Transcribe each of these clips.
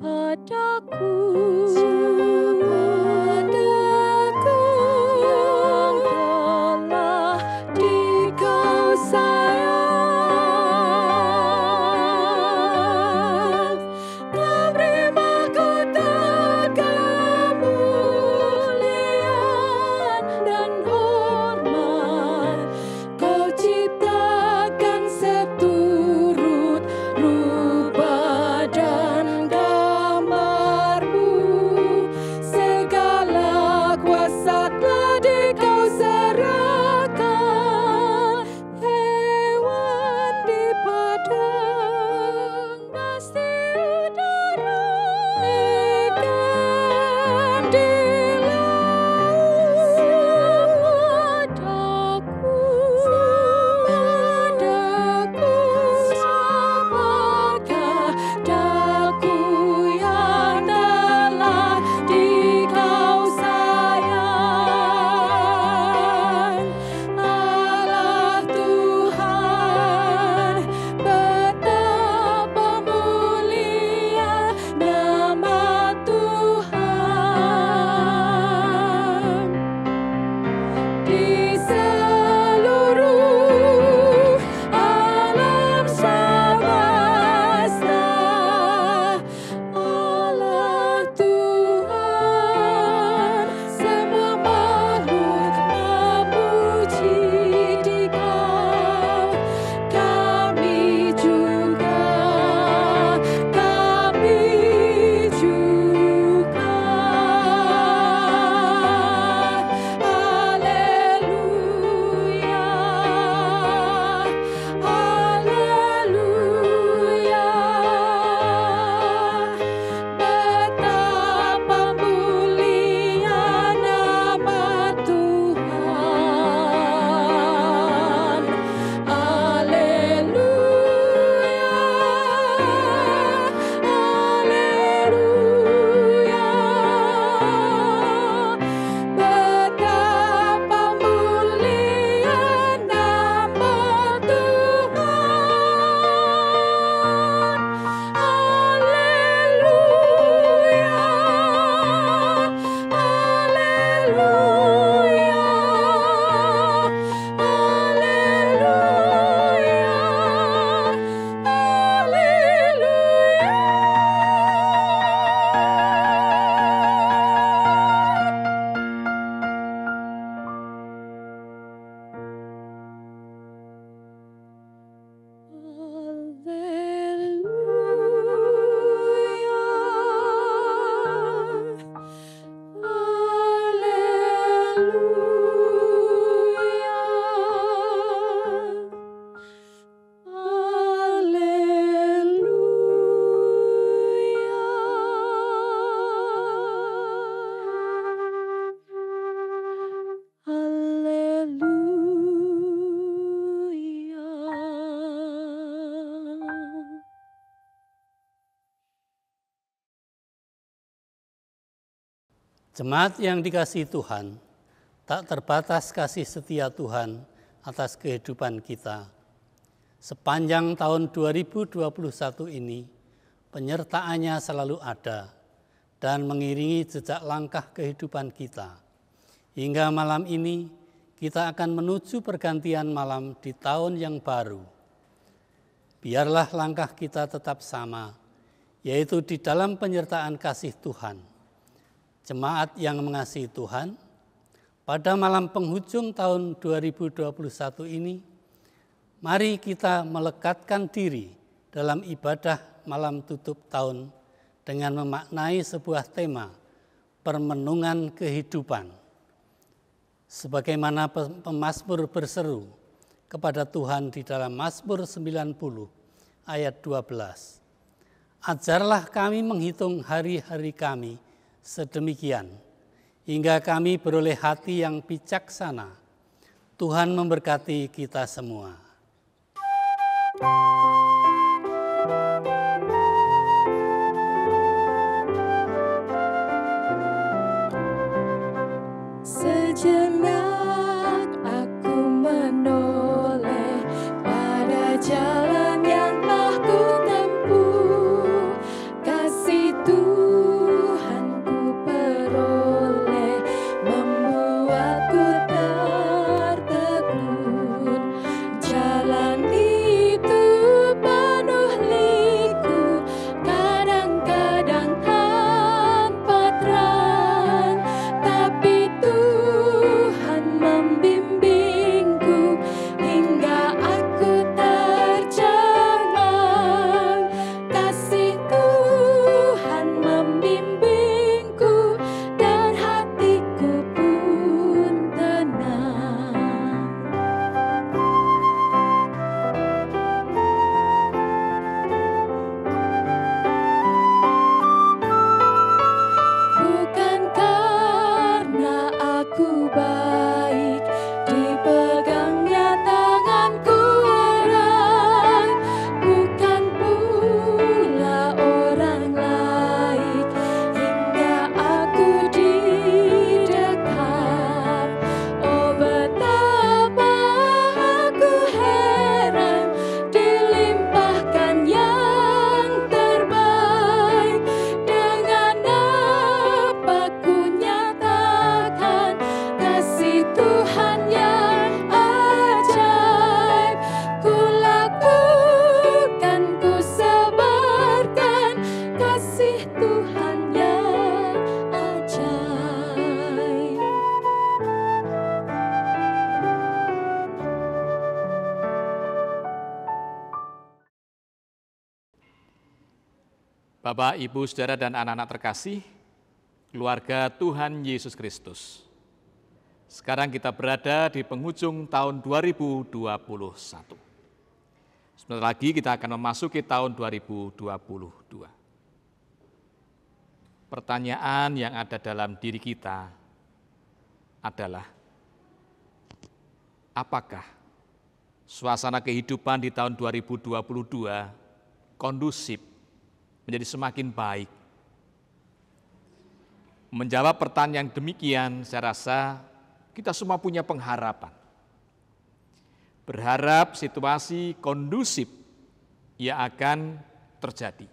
padaku. Telah Dikau sayang, Kau beri mahkota kemuliaan dan hormat. Kau ciptakan seturut rupa dan gambar-Mu. Segala kuasa telah Dikau serahkan. Hewan di padang, pasti udara, ikan di laut. Siapakah daku yang telah Dikau sayang. Allah Tuhan, betapa mulia nama Tuhan. Di seluruh alam semesta, Allah Tuhan, semua makhluk memuji Dikau. Kami juga. Haleluya, haleluya. Betapa mulia nama Tuhan. Haleluya, haleluya. Betapa mulia nama Tuhan. Haleluya, Jemaat yang dikasihi Tuhan, tak terbatas kasih setia Tuhan atas kehidupan kita. Sepanjang tahun 2021 ini, penyertaannya selalu ada dan mengiringi jejak langkah kehidupan kita. Hingga malam ini, kita akan menuju pergantian malam di tahun yang baru. Biarlah langkah kita tetap sama, yaitu di dalam penyertaan kasih Tuhan. Jemaat yang mengasihi Tuhan, pada malam penghujung tahun 2021 ini, mari kita melekatkan diri dalam ibadah malam tutup tahun dengan memaknai sebuah tema, permenungan kehidupan. Sebagaimana pemazmur berseru kepada Tuhan di dalam Mazmur 90 ayat 12. Ajarlah kami menghitung hari-hari kami sedemikian, hingga kami beroleh hati yang bijaksana. Tuhan memberkati kita semua. Sejenak aku menoleh pada jalan yang telah ku tempuh. Kasih Tuhan Bapak, Ibu, Saudara, dan anak-anak terkasih, keluarga Tuhan Yesus Kristus. Sekarang kita berada di penghujung tahun 2021. Sebentar lagi kita akan memasuki tahun 2022. Pertanyaan yang ada dalam diri kita adalah, apakah suasana kehidupan di tahun 2022 kondusif menjadi semakin baik? Menjawab pertanyaan demikian, saya rasa kita semua punya pengharapan. Berharap situasi kondusif yang akan terjadi.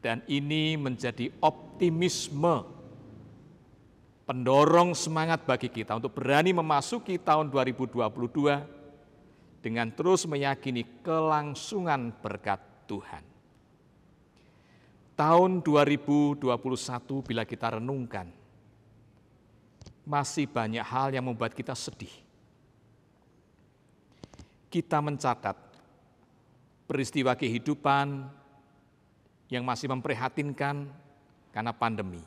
Dan ini menjadi optimisme, pendorong semangat bagi kita untuk berani memasuki tahun 2022 dengan terus meyakini kelangsungan berkat Tuhan. Tahun 2021 bila kita renungkan, masih banyak hal yang membuat kita sedih. Kita mencatat peristiwa kehidupan yang masih memprihatinkan karena pandemi.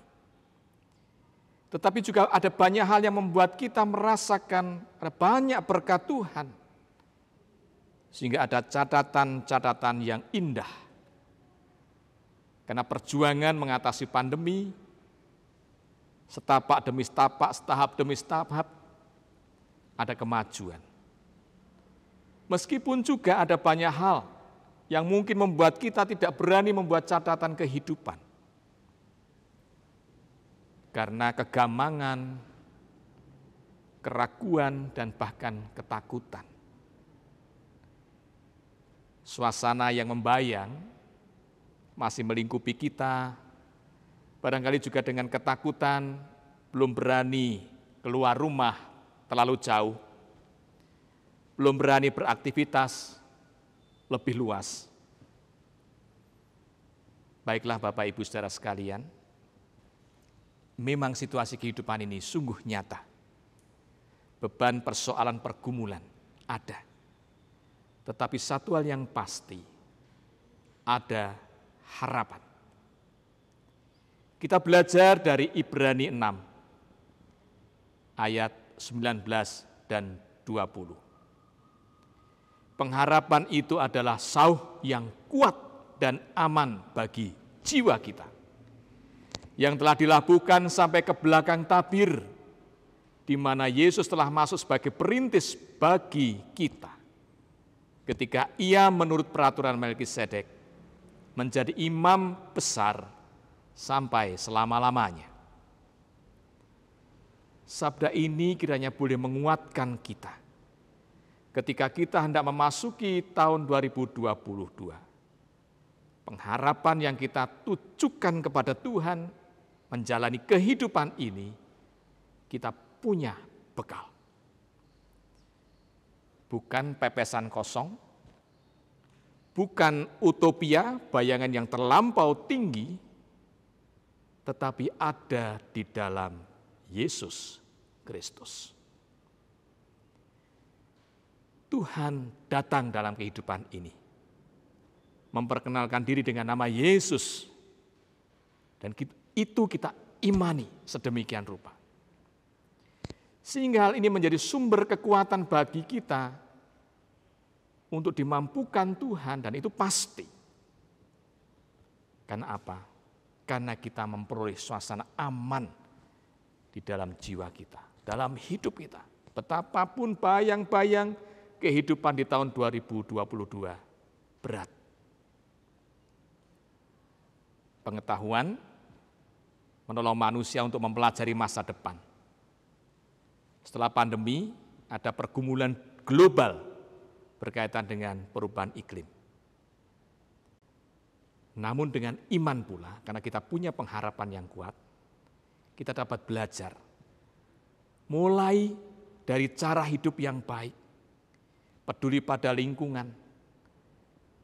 Tetapi juga ada banyak hal yang membuat kita merasakan ada banyak berkat Tuhan. Sehingga ada catatan-catatan yang indah. Karena perjuangan mengatasi pandemi, setapak demi setapak, setahap demi setahap, ada kemajuan. Meskipun juga ada banyak hal yang mungkin membuat kita tidak berani membuat catatan kehidupan. Karena kegamangan, keraguan, dan bahkan ketakutan. Suasana yang membayang masih melingkupi kita, barangkali juga dengan ketakutan, belum berani keluar rumah terlalu jauh, belum berani beraktivitas lebih luas. Baiklah Bapak Ibu Saudara sekalian, memang situasi kehidupan ini sungguh nyata. Beban persoalan pergumulan ada. Tetapi satu hal yang pasti, ada harapan. Kita belajar dari Ibrani 6, ayat 19 dan 20. Pengharapan itu adalah sauh yang kuat dan aman bagi jiwa kita, yang telah dilabuhkan sampai ke belakang tabir, di mana Yesus telah masuk sebagai perintis bagi kita. Ketika ia menurut peraturan Melkisedek, menjadi imam besar sampai selama-lamanya. Sabda ini kiranya boleh menguatkan kita ketika kita hendak memasuki tahun 2022. Pengharapan yang kita tujukan kepada Tuhan menjalani kehidupan ini, kita punya bekal. Bukan pepesan kosong, bukan utopia, bayangan yang terlampau tinggi, tetapi ada di dalam Yesus Kristus. Tuhan datang dalam kehidupan ini, memperkenalkan diri dengan nama Yesus, dan itu kita imani sedemikian rupa. Sehingga hal ini menjadi sumber kekuatan bagi kita untuk dimampukan Tuhan, dan itu pasti. Karena apa? Karena kita memperoleh suasana aman di dalam jiwa kita, dalam hidup kita. Betapapun bayang-bayang kehidupan di tahun 2022 berat. Pengetahuan menolong manusia untuk mempelajari masa depan. Setelah pandemi, ada pergumulan global berkaitan dengan perubahan iklim. Namun dengan iman pula, karena kita punya pengharapan yang kuat, kita dapat belajar. Mulai dari cara hidup yang baik, peduli pada lingkungan,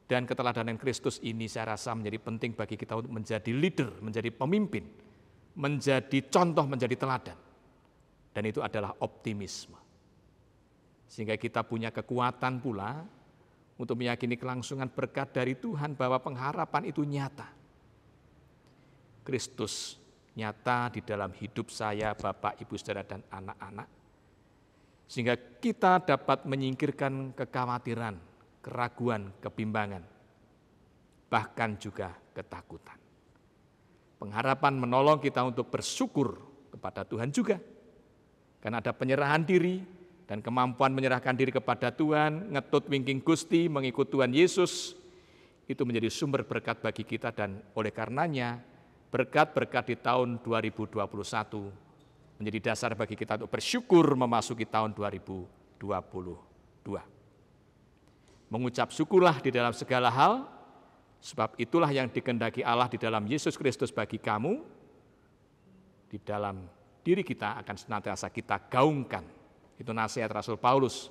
dan keteladanan Kristus ini saya rasa menjadi penting bagi kita untuk menjadi leader, menjadi pemimpin, menjadi contoh, menjadi teladan. Dan itu adalah optimisme. Sehingga kita punya kekuatan pula untuk meyakini kelangsungan berkat dari Tuhan, bahwa pengharapan itu nyata. Kristus nyata di dalam hidup saya, Bapak, Ibu, Saudara, dan anak-anak. Sehingga kita dapat menyingkirkan kekhawatiran, keraguan, kebimbangan, bahkan juga ketakutan. Pengharapan menolong kita untuk bersyukur kepada Tuhan juga. Karena ada penyerahan diri dan kemampuan menyerahkan diri kepada Tuhan, ngetut wingking Gusti, mengikut Tuhan Yesus, itu menjadi sumber berkat bagi kita, dan oleh karenanya berkat-berkat di tahun 2021 menjadi dasar bagi kita untuk bersyukur memasuki tahun 2022. Mengucap syukurlah di dalam segala hal, sebab itulah yang dikehendaki Allah di dalam Yesus Kristus bagi kamu. Di dalam diri kita akan senantiasa kita gaungkan. Itu nasihat Rasul Paulus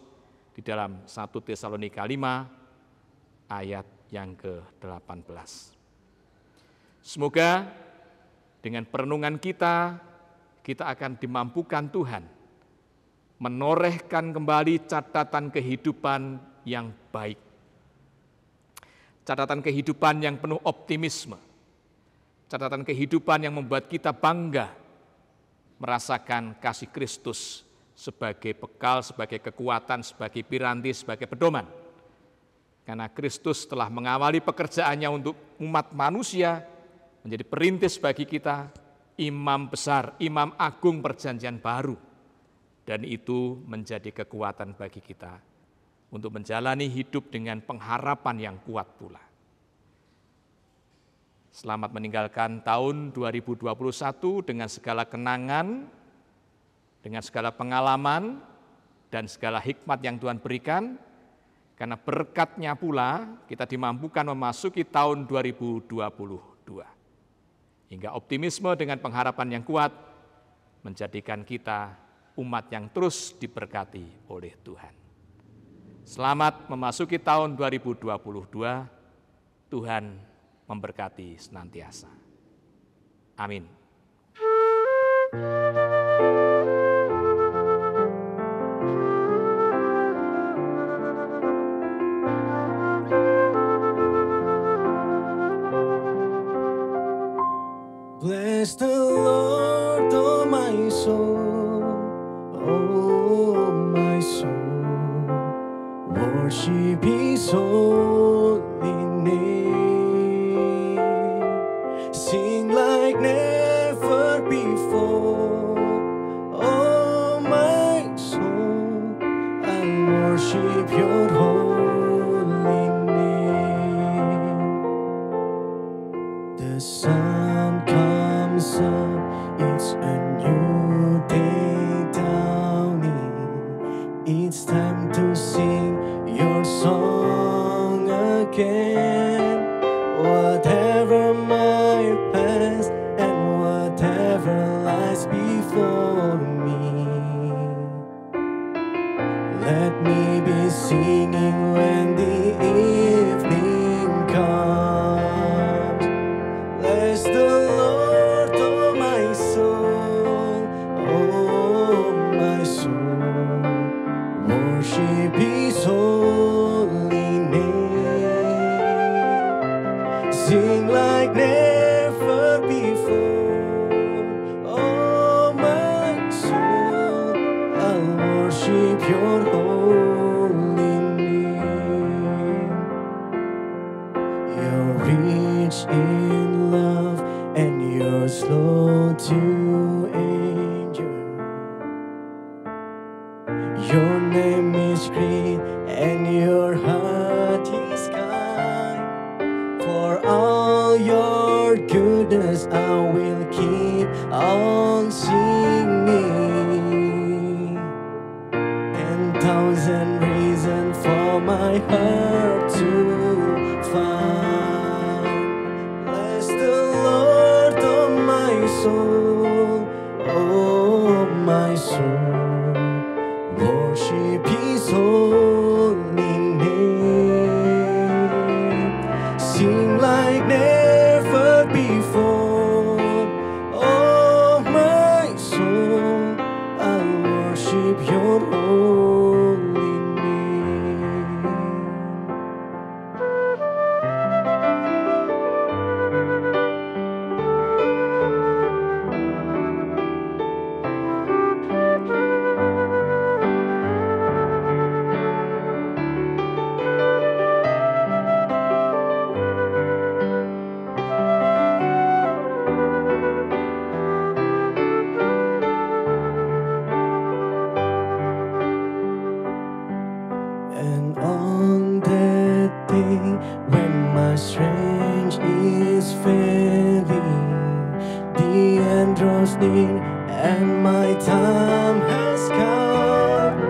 di dalam 1 Tesalonika 5 ayat yang ke-18. Semoga dengan perenungan kita akan dimampukan Tuhan menorehkan kembali catatan kehidupan yang baik. Catatan kehidupan yang penuh optimisme. Catatan kehidupan yang membuat kita bangga merasakan kasih Kristus sebagai bekal, sebagai kekuatan, sebagai piranti, sebagai pedoman. Karena Kristus telah mengawali pekerjaannya untuk umat manusia, menjadi perintis bagi kita, imam besar, imam agung perjanjian baru. Dan itu menjadi kekuatan bagi kita untuk menjalani hidup dengan pengharapan yang kuat pula. Selamat meninggalkan tahun 2021 dengan segala kenangan, dengan segala pengalaman, dan segala hikmat yang Tuhan berikan, karena berkatnya pula kita dimampukan memasuki tahun 2022. Hingga optimisme dengan pengharapan yang kuat menjadikan kita umat yang terus diberkati oleh Tuhan. Selamat memasuki tahun 2022, Tuhan memberkati senantiasa. Amin. Bless the Lord, oh my soul, oh my soul, worship His holy name. Sing like never before, oh my soul, I worship Your holy name. The sun comes up, it's a new day dawning. It's time to sing Your song again. Whatever my past and whatever lies before me, let me be singing when the evening comes. Bless the Lord, oh my soul, oh my soul, worship His holy name. Sing like never before, oh my soul, I'll worship Your holy name. You're rich in love and You're slow to anger. Your name is great and Your heart is kind. For all Your goodness I will keep on singing. 10,000 reasons for my heart to find. Bless the Lord, oh my soul, oh my soul, worship His holy name. Sing like never before, oh my soul, I'll worship Your holy name. end draws near and my time has come,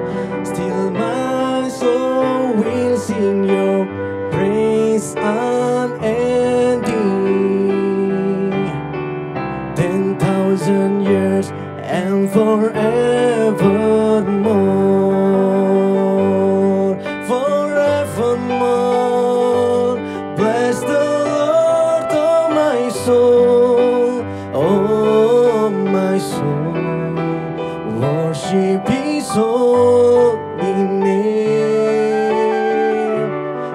still my soul will sing your praise unending. 10,000 years and forevermore, forevermore. Bless the Lord, oh my soul, oh my soul. Worship His holy name.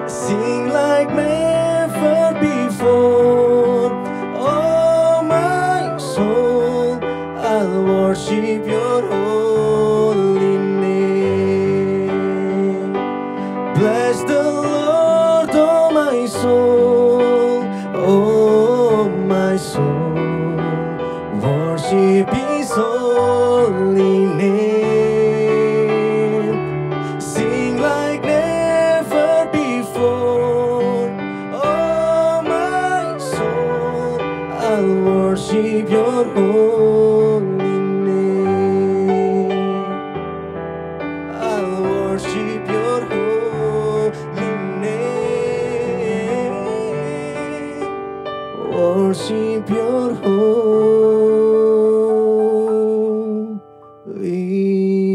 Sing like never before, oh my soul. I'll worship your holy name. Bless the Lord, oh my soul, oh my soul. Worship His holy name. Sing like never before, oh my soul. I'll worship your holy name. I'll worship your holy name. Worship your holy name.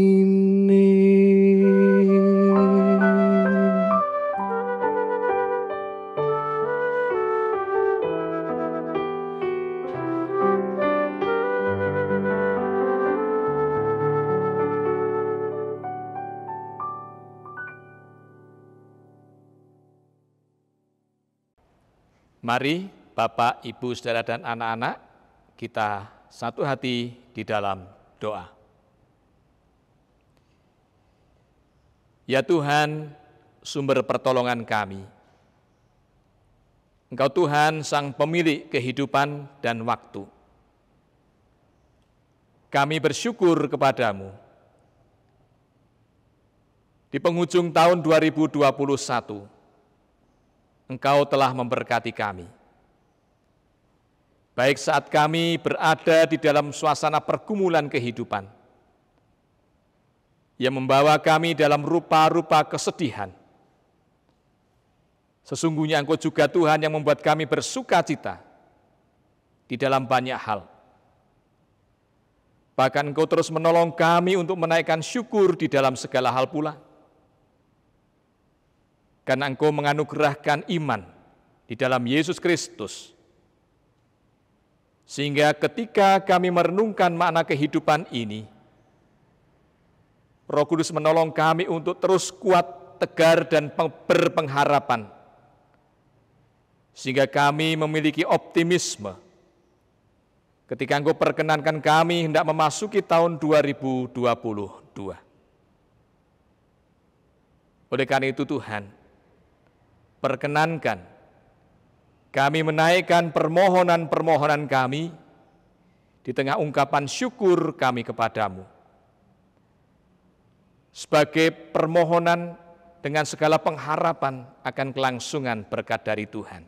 Mari Bapak, Ibu, Saudara, dan anak-anak, kita satu hati di dalam doa. Ya Tuhan, sumber pertolongan kami. Engkau Tuhan, Sang Pemilik kehidupan dan waktu. Kami bersyukur kepadamu. Di penghujung tahun 2021, Engkau telah memberkati kami. Baik saat kami berada di dalam suasana pergumulan kehidupan, yang membawa kami dalam rupa-rupa kesedihan. Sesungguhnya Engkau juga Tuhan yang membuat kami bersukacita di dalam banyak hal. Bahkan Engkau terus menolong kami untuk menaikkan syukur di dalam segala hal pula. Karena Engkau menganugerahkan iman di dalam Yesus Kristus. Sehingga ketika kami merenungkan makna kehidupan ini, Roh Kudus menolong kami untuk terus kuat, tegar, dan berpengharapan. Sehingga kami memiliki optimisme ketika Engkau perkenankan kami hendak memasuki tahun 2022. Oleh karena itu Tuhan, perkenankan kami menaikkan permohonan-permohonan kami di tengah ungkapan syukur kami kepadamu. Sebagai permohonan dengan segala pengharapan akan kelangsungan berkat dari Tuhan.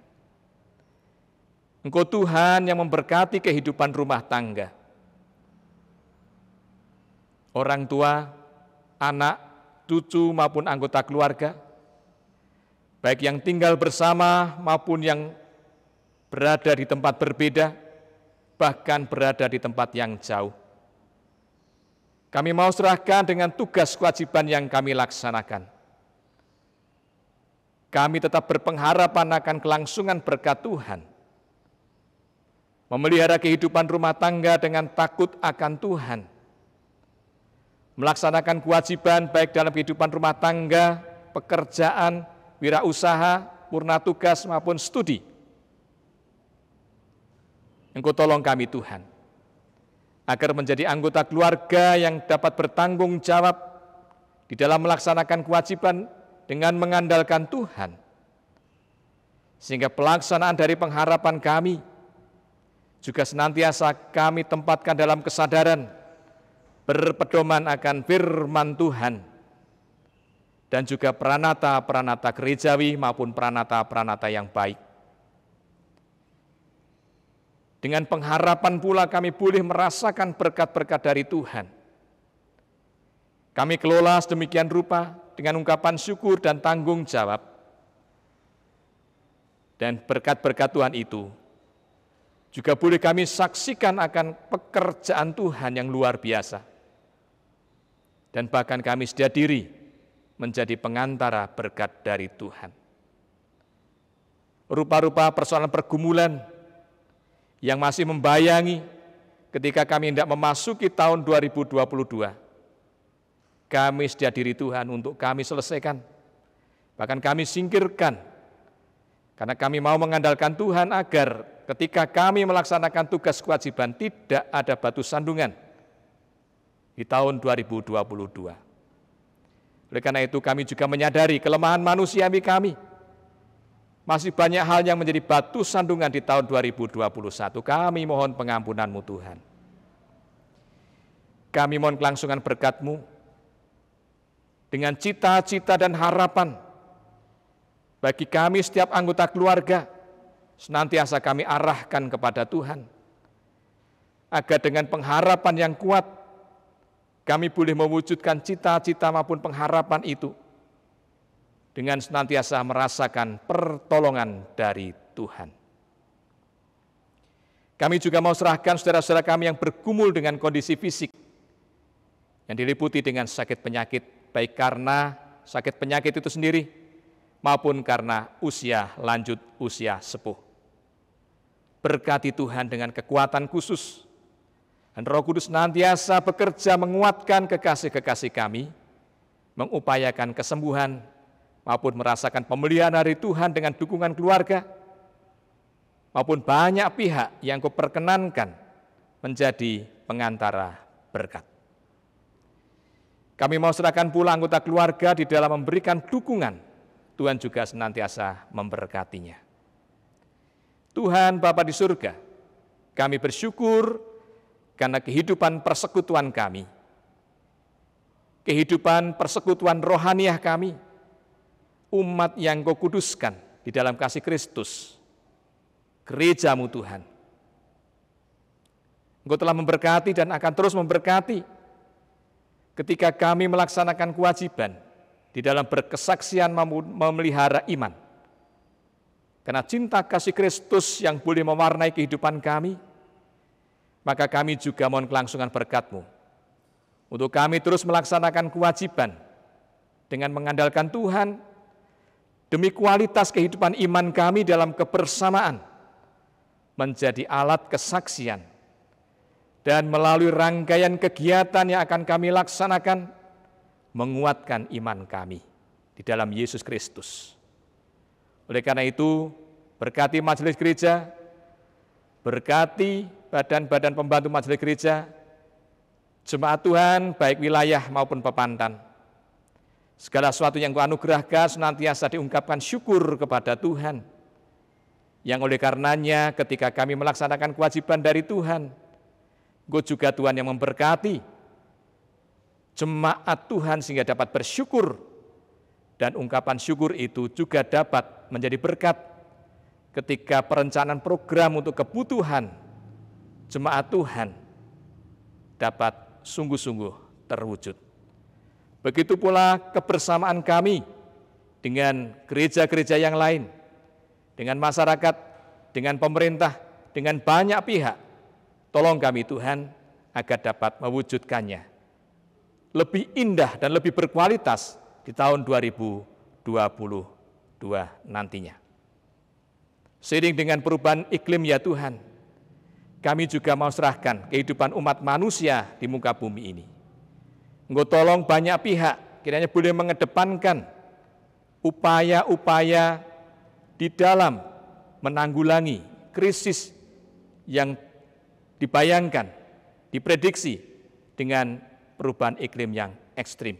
Engkau Tuhan yang memberkati kehidupan rumah tangga. Orang tua, anak, cucu maupun anggota keluarga, baik yang tinggal bersama maupun yang berada di tempat berbeda, bahkan berada di tempat yang jauh. Kami mau serahkan dengan tugas kewajiban yang kami laksanakan. Kami tetap berpengharapan akan kelangsungan berkat Tuhan. Memelihara kehidupan rumah tangga dengan takut akan Tuhan. Melaksanakan kewajiban baik dalam kehidupan rumah tangga, pekerjaan, wirausaha, purna tugas maupun studi. Engkau tolong kami Tuhan, agar menjadi anggota keluarga yang dapat bertanggung jawab di dalam melaksanakan kewajiban dengan mengandalkan Tuhan. Sehingga pelaksanaan dari pengharapan kami juga senantiasa kami tempatkan dalam kesadaran, berpedoman akan firman Tuhan, dan juga pranata-pranata gerejawi maupun pranata-pranata yang baik. Dengan pengharapan pula kami boleh merasakan berkat-berkat dari Tuhan. Kami kelola sedemikian rupa dengan ungkapan syukur dan tanggung jawab. Dan berkat-berkat Tuhan itu juga boleh kami saksikan akan pekerjaan Tuhan yang luar biasa. Dan bahkan kami sedia diri menjadi pengantara berkat dari Tuhan. Rupa-rupa persoalan pergumulan yang masih membayangi ketika kami hendak memasuki tahun 2022. Kami sedia diri Tuhan untuk kami selesaikan. Bahkan kami singkirkan. Karena kami mau mengandalkan Tuhan agar ketika kami melaksanakan tugas kewajiban tidak ada batu sandungan di tahun 2022. Oleh karena itu kami juga menyadari kelemahan manusiawi kami. Masih banyak hal yang menjadi batu sandungan di tahun 2021. Kami mohon pengampunan-Mu Tuhan. Kami mohon kelangsungan berkat-Mu dengan cita-cita dan harapan bagi kami setiap anggota keluarga, senantiasa kami arahkan kepada Tuhan. Agar dengan pengharapan yang kuat, kami boleh mewujudkan cita-cita maupun pengharapan itu dengan senantiasa merasakan pertolongan dari Tuhan. Kami juga mau serahkan saudara-saudara kami yang bergumul dengan kondisi fisik, yang diliputi dengan sakit penyakit, baik karena sakit penyakit itu sendiri, maupun karena usia lanjut, usia sepuh. Berkati Tuhan dengan kekuatan khusus, dan Roh Kudus senantiasa bekerja menguatkan kekasih-kekasih kami, mengupayakan kesembuhan, maupun merasakan pemeliharaan dari Tuhan dengan dukungan keluarga, maupun banyak pihak yang Kau perkenankan menjadi pengantara berkat. Kami mau serahkan pula anggota keluarga di dalam memberikan dukungan, Tuhan juga senantiasa memberkatinya. Tuhan Bapa di surga, kami bersyukur karena kehidupan persekutuan kami, kehidupan persekutuan rohaniah kami, umat yang Kau kuduskan di dalam kasih Kristus, gereja-Mu Tuhan. Engkau telah memberkati dan akan terus memberkati ketika kami melaksanakan kewajiban di dalam berkesaksian memelihara iman. Karena cinta kasih Kristus yang boleh mewarnai kehidupan kami, maka kami juga mohon kelangsungan berkat-Mu untuk kami terus melaksanakan kewajiban dengan mengandalkan Tuhan demi kualitas kehidupan iman kami dalam kebersamaan menjadi alat kesaksian dan melalui rangkaian kegiatan yang akan kami laksanakan menguatkan iman kami di dalam Yesus Kristus. Oleh karena itu, berkati majelis gereja, berkati badan-badan pembantu majelis gereja, jemaat Tuhan baik wilayah maupun pepantan. Segala sesuatu yang Kau anugerahkan senantiasa diungkapkan syukur kepada Tuhan. Yang oleh karenanya ketika kami melaksanakan kewajiban dari Tuhan, Kau juga Tuhan yang memberkati jemaat Tuhan sehingga dapat bersyukur, dan ungkapan syukur itu juga dapat menjadi berkat ketika perencanaan program untuk kebutuhan jemaat Tuhan dapat sungguh-sungguh terwujud. Begitu pula kebersamaan kami dengan gereja-gereja yang lain, dengan masyarakat, dengan pemerintah, dengan banyak pihak. Tolong kami Tuhan agar dapat mewujudkannya lebih indah dan lebih berkualitas di tahun 2022 nantinya. Seiring dengan perubahan iklim ya Tuhan, kami juga mau serahkan kehidupan umat manusia di muka bumi ini. Engkau tolong banyak pihak kiranya boleh mengedepankan upaya-upaya di dalam menanggulangi krisis yang dibayangkan, diprediksi dengan perubahan iklim yang ekstrim.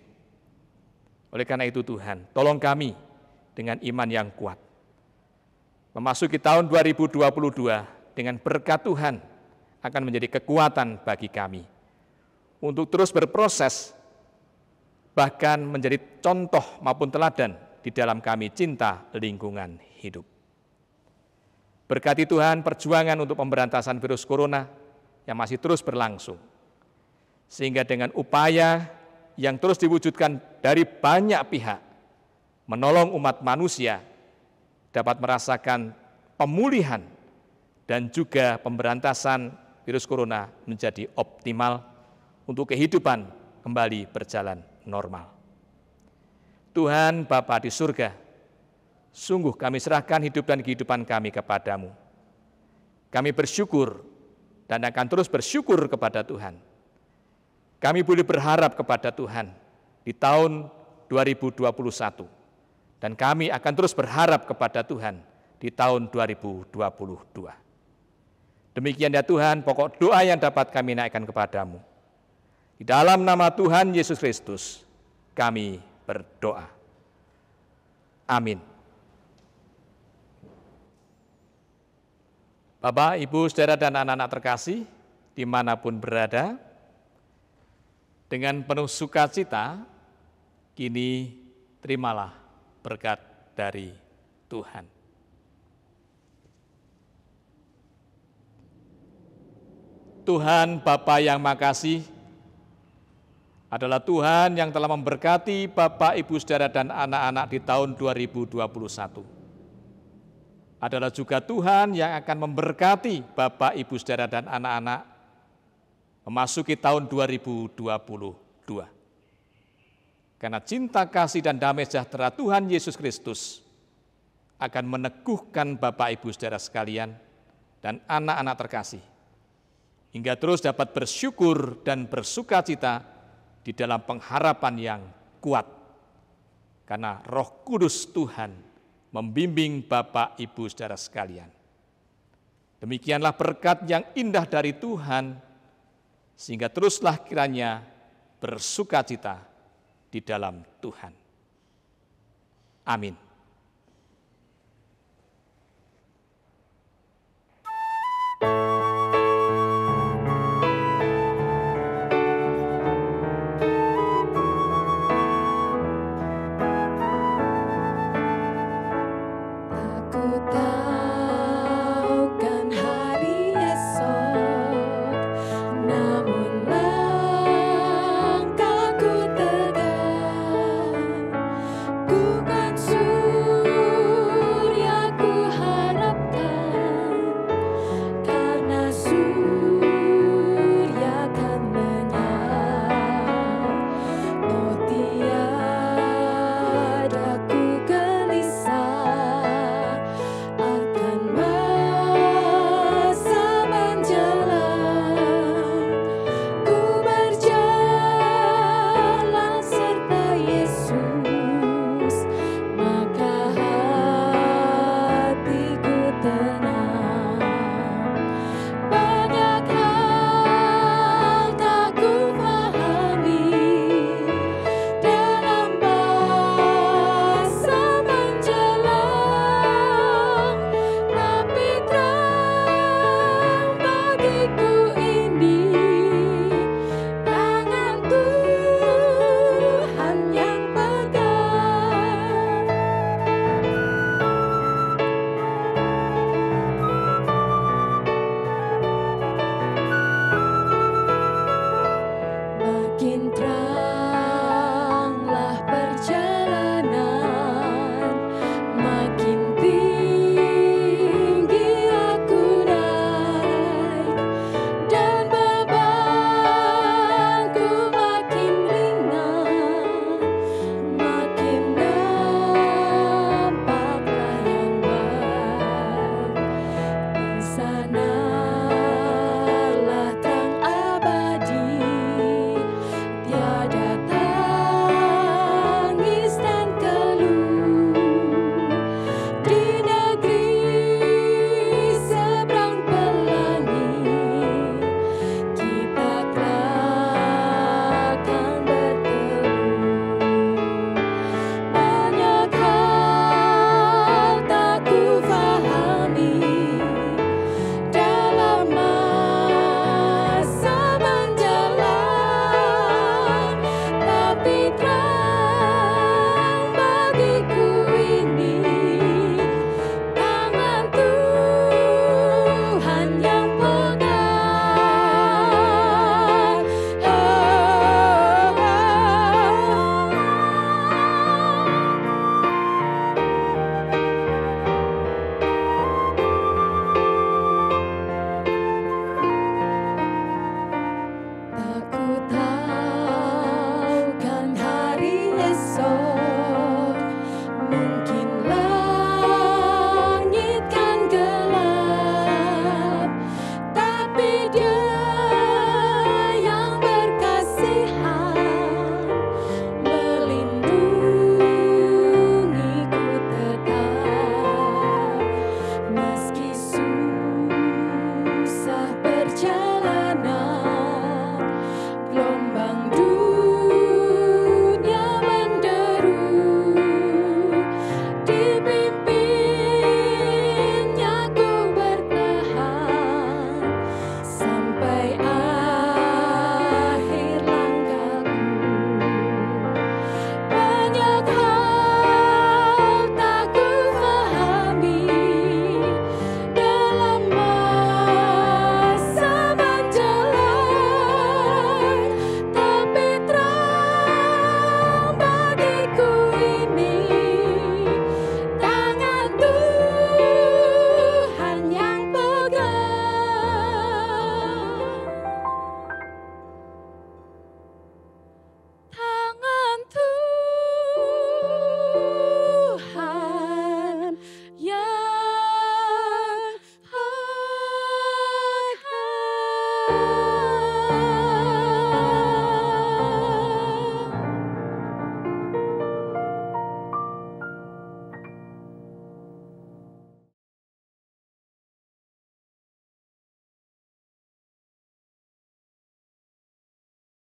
Oleh karena itu Tuhan, tolong kami dengan iman yang kuat. Memasuki tahun 2022 dengan berkat Tuhan akan menjadi kekuatan bagi kami untuk terus berproses, bahkan menjadi contoh maupun teladan di dalam kami cinta lingkungan hidup. Berkati Tuhan perjuangan untuk pemberantasan virus corona yang masih terus berlangsung. Sehingga dengan upaya yang terus diwujudkan dari banyak pihak, menolong umat manusia dapat merasakan pemulihan dan juga pemberantasan virus corona menjadi optimal untuk kehidupan kembali berjalan normal. Tuhan Bapa di surga, sungguh kami serahkan hidup dan kehidupan kami kepadamu. Kami bersyukur dan akan terus bersyukur kepada Tuhan. Kami boleh berharap kepada Tuhan di tahun 2021. Dan kami akan terus berharap kepada Tuhan di tahun 2022. Demikian ya Tuhan, pokok doa yang dapat kami naikkan kepadamu. Di dalam nama Tuhan Yesus Kristus, kami berdoa. Amin. Bapak, Ibu, Saudara, dan anak-anak terkasih, dimanapun berada, dengan penuh sukacita, kini terimalah berkat dari Tuhan. Tuhan Bapa yang makasih adalah Tuhan yang telah memberkati Bapak, Ibu, Saudara, dan anak-anak di tahun 2021. Adalah juga Tuhan yang akan memberkati Bapak, Ibu, Saudara, dan anak-anak memasuki tahun 2022. Karena cinta kasih dan damai sejahtera Tuhan Yesus Kristus akan meneguhkan Bapak, Ibu, Saudara sekalian dan anak-anak terkasih, hingga terus dapat bersyukur dan bersukacita di dalam pengharapan yang kuat, karena Roh Kudus Tuhan membimbing Bapak, Ibu, Saudara sekalian. Demikianlah berkat yang indah dari Tuhan, sehingga teruslah kiranya bersukacita di dalam Tuhan. Amin.